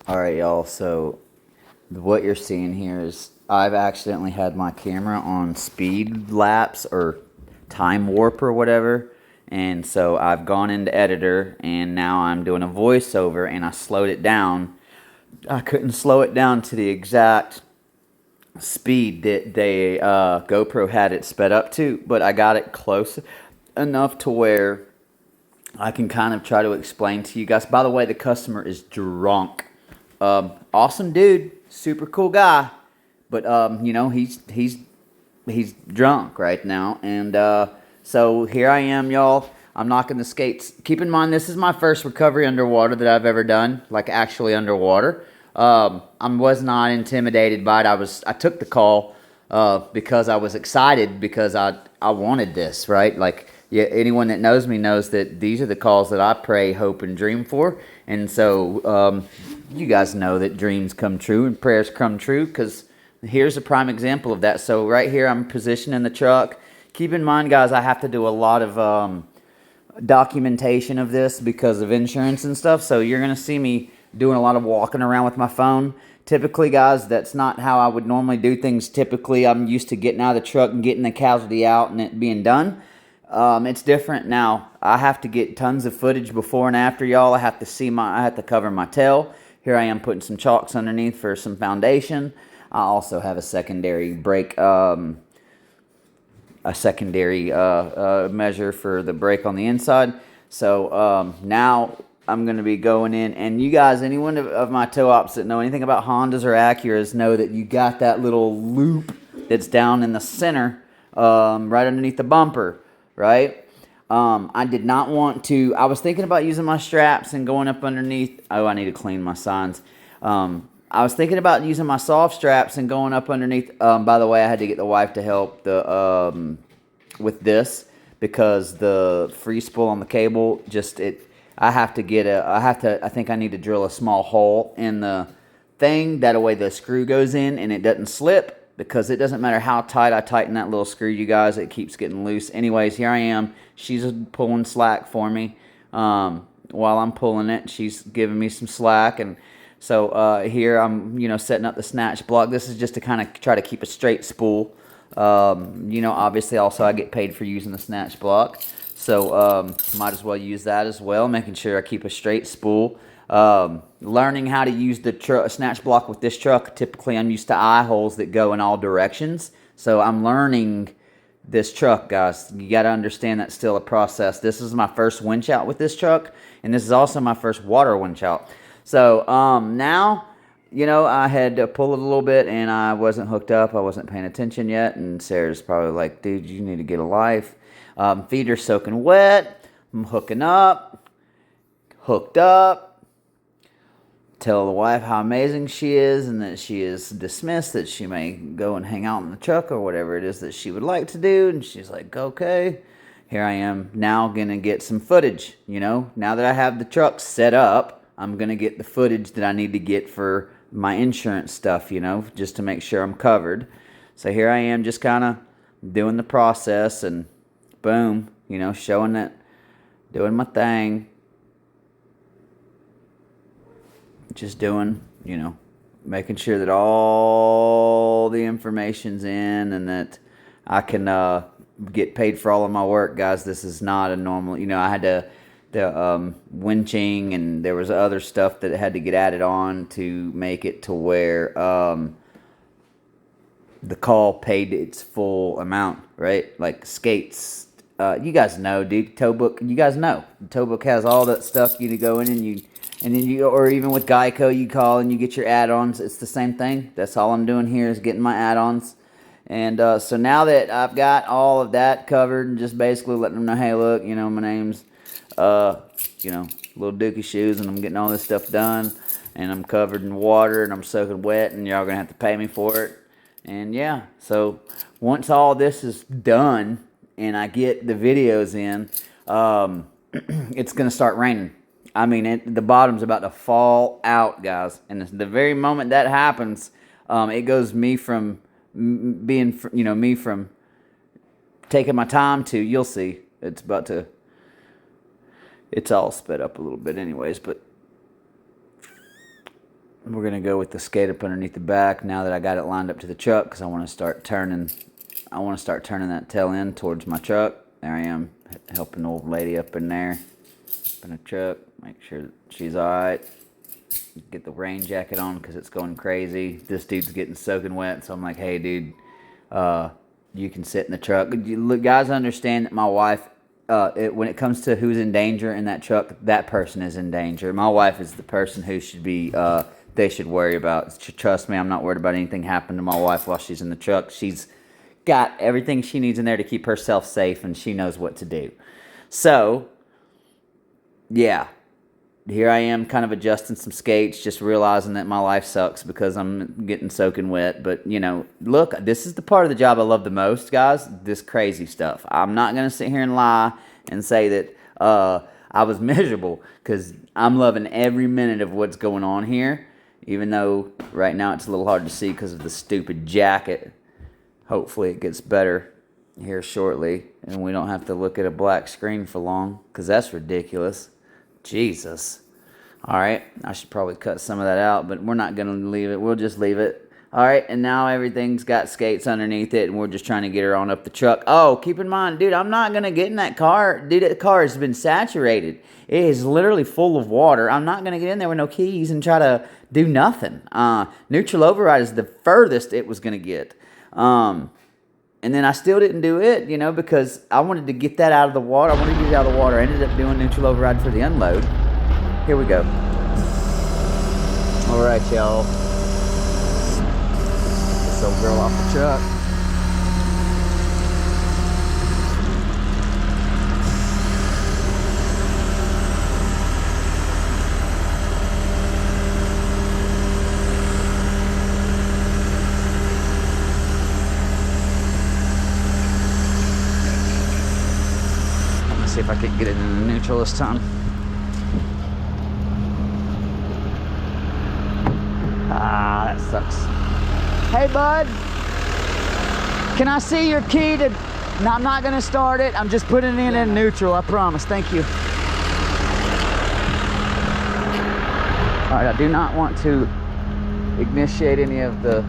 Alright, y'all, so what you're seeing here is I've accidentally had my camera on speed lapse or time warp or whatever, and so I've gone into editor and now I'm doing a voiceover and I slowed it down. I couldn't slow it down to the exact speed that they GoPro had it sped up to, but I got it close enough to where I can kind of try to explain to you guys. By the way, the customer is drunk. Awesome dude, super cool guy, but he's drunk right now, and so here I am, y'all. I'm knocking the skates. Keep in mind, this is my first recovery underwater that I've ever done, like actually underwater. I was not intimidated by it. I took the call because I was excited because I wanted this, right? Like, yeah, anyone that knows me knows that these are the calls that I pray, hope, and dream for. And so you guys know that dreams come true and prayers come true, because here's a prime example of that. So right here, I'm positioned in the truck. Keep in mind, guys, I have to do a lot of documentation of this because of insurance and stuff. So you're going to see me doing a lot of walking around with my phone. Typically, guys, that's not how I would normally do things. Typically, I'm used to getting out of the truck and getting the casualty out and it being done. It's different now. I have to get tons of footage before and after, y'all. I have to cover my tail. Here I am putting some chalks underneath for some foundation. I also have a secondary brake, a secondary measure for the brake on the inside. So now I'm going to be going in, and you guys, anyone of my toe ops that know anything about Hondas or Acuras know that you got that little loop that's down in the center, right underneath the bumper, right? I did not want to. I was thinking about using my straps and going up underneath. Oh, I need to clean my signs. I was thinking about using my soft straps and going up underneath. By the way, I had to get the wife to help with this because the free spool on the cable I think I need to drill a small hole in the thing. That way the screw goes in and it doesn't slip, because it doesn't matter how tight I tighten that little screw, you guys, it keeps getting loose. Anyways, here I am. She's pulling slack for me. While I'm pulling it, she's giving me some slack. And so here I'm, setting up the snatch block. This is just to kind of try to keep a straight spool. Obviously also I get paid for using the snatch block. So might as well use that as well, making sure I keep a straight spool. Learning how to use the snatch block with this truck. Typically I'm used to eye holes that go in all directions. So I'm learning this truck, guys. You got to understand that's still a process. This is my first winch out with this truck, and this is also my first water winch out. So now, I had to pull it a little bit, and I wasn't hooked up. I wasn't paying attention yet, and Sarah's probably like, dude, you need to get a life. Feet are soaking wet. I'm hooking up, hooked up. Tell the wife how amazing she is and that she is dismissed, that she may go and hang out in the truck or whatever it is that she would like to do. And she's like, okay. Here I am now going to get some footage. Now that I have the truck set up, I'm going to get the footage that I need to get for my insurance stuff, just to make sure I'm covered. So here I am just kind of doing the process, and boom, showing it, doing my thing. Just doing, making sure that all the information's in and that I can get paid for all of my work, guys. This is not a normal, I had the winching, and there was other stuff that had to get added on to make it to where the call paid its full amount, right? Like skates. You guys know, dude, tow book, you guys know. The tow book has all that stuff. You to go in and then or even with Geico, you call and you get your add-ons. It's the same thing. That's all I'm doing here is getting my add-ons. And so now that I've got all of that covered, and just basically letting them know, hey, look, my name's, Little Dookie Shoes, and I'm getting all this stuff done, and I'm covered in water, and I'm soaking wet, and y'all gonna have to pay me for it. And yeah, so once all this is done and I get the videos in, it's gonna start raining. I mean, the bottom's about to fall out, guys. And the very moment that happens, it goes me from being, me from taking my time to, you'll see, it's all sped up a little bit anyways, but we're gonna go with the skate up underneath the back now that I got it lined up to the truck, because I want to start turning that tail end towards my truck. There I am, helping the old lady up in there, up in the truck, make sure that she's all right. Get the rain jacket on because it's going crazy. This dude's getting soaking wet, so I'm like, hey dude, you can sit in the truck. Guys understand that my wife, when it comes to who's in danger in that truck, that person is in danger. My wife is the person who should be, they should worry about. Trust me, I'm not worried about anything happening to my wife while she's in the truck. She's got everything she needs in there to keep herself safe, and she knows what to do. So, yeah. Here I am kind of adjusting some skates, just realizing that my life sucks because I'm getting soaking wet. But, you know, look, this is the part of the job I love the most, guys, this crazy stuff. I'm not going to sit here and lie and say that I was miserable, because I'm loving every minute of what's going on here, even though right now it's a little hard to see because of the stupid jacket. Hopefully it gets better here shortly and we don't have to look at a black screen for long, because that's ridiculous. Jesus. All right, I should probably cut some of that out, but we're not going to leave it. We'll just leave it. All right, and now everything's got skates underneath it, and we're just trying to get her on up the truck. Oh, keep in mind, dude, I'm not going to get in that car. Dude, that car has been saturated. It is literally full of water. I'm not going to get in there with no keys and try to do nothing. Neutral override is the furthest it was going to get. And then I still didn't do it, you know, because I wanted to get that out of the water. I wanted to get it out of the water. I ended up doing neutral override for the unload. Here we go. All right, y'all. Get this old girl off the truck. See if I can get it in the neutral this time. Ah, that sucks. Hey, bud. Can I see your key to... No, I'm not going to start it. I'm just putting it in neutral, I promise. Thank you. All right, I do not want to initiate any of the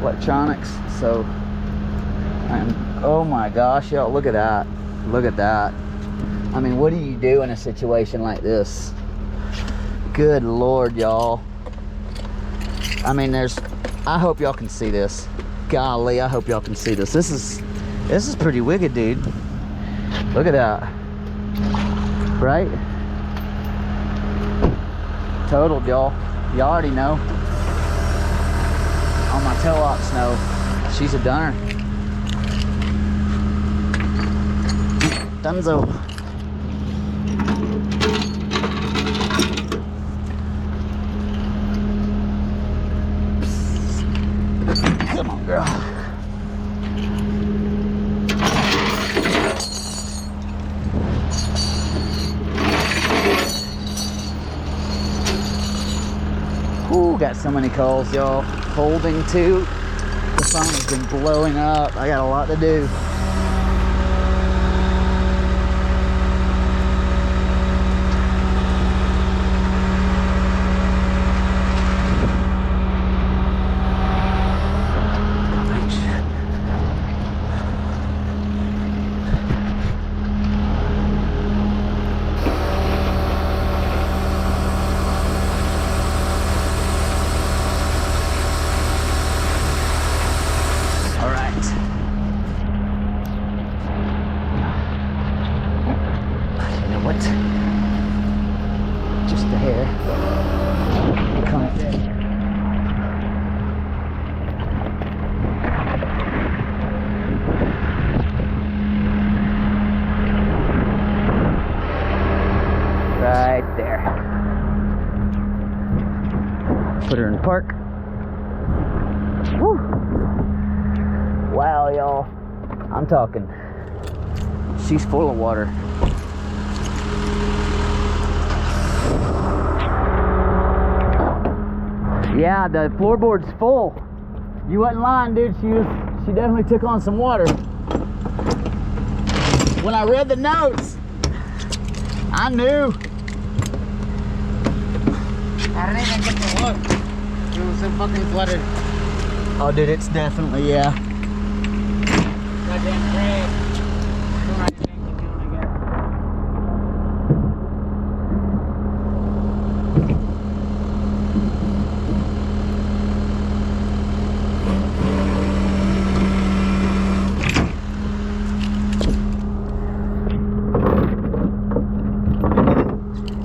electronics, so oh my gosh, y'all, look at that. Look at that. I mean, what do you do in a situation like this? Good Lord, y'all. I mean, I hope y'all can see this. Golly, I hope y'all can see this. This is pretty wicked, dude. Look at that. Right? Totaled, y'all. Y'all already know. All my tail ops know. She's a dunner. Dunzo. Come on, girl. Ooh, got so many calls, y'all. Holding too. The phone has been blowing up. I got a lot to do. Just a hair. Right there. Put her in park. Woo. Wow, y'all. I'm talking. She's full of water. Yeah, the floorboard's full. You wasn't lying, dude. She definitely took on some water. When I read the notes, I knew. I didn't even get to look. It was so fucking flooded. Oh, dude, it's definitely, yeah. Goddamn crab. Doing right thing to do, I guess.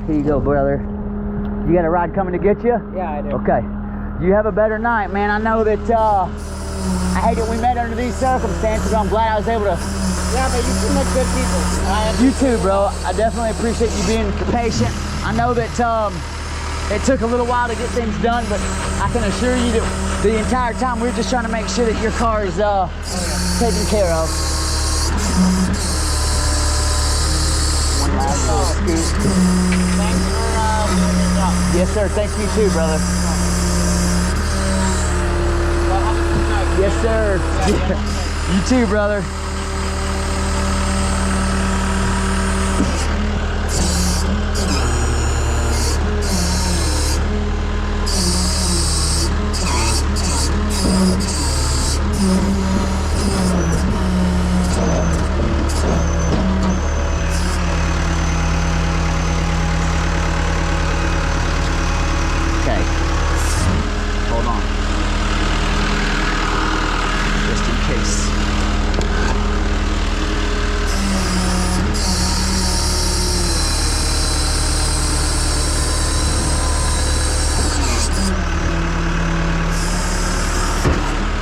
Here you go, brother. You got a ride coming to get you? Yeah, I do. Okay. You have a better night, man. I know that I hate that we met under these circumstances, but I'm glad I was able to. Yeah, but you seem like good people. You too, bro. I definitely appreciate you being patient. I know that it took a little while to get things done, but I can assure you that the entire time we're just trying to make sure that your car is taken care of. One last little scoop. Thanks for doing your job. Yes, sir. Thank you too, brother. Well, have a good night. Yes, sir. Yeah. You too, brother. Okay. Hold on. Just in case.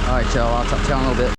All right, y'all. I'll talk to y'all in a little bit.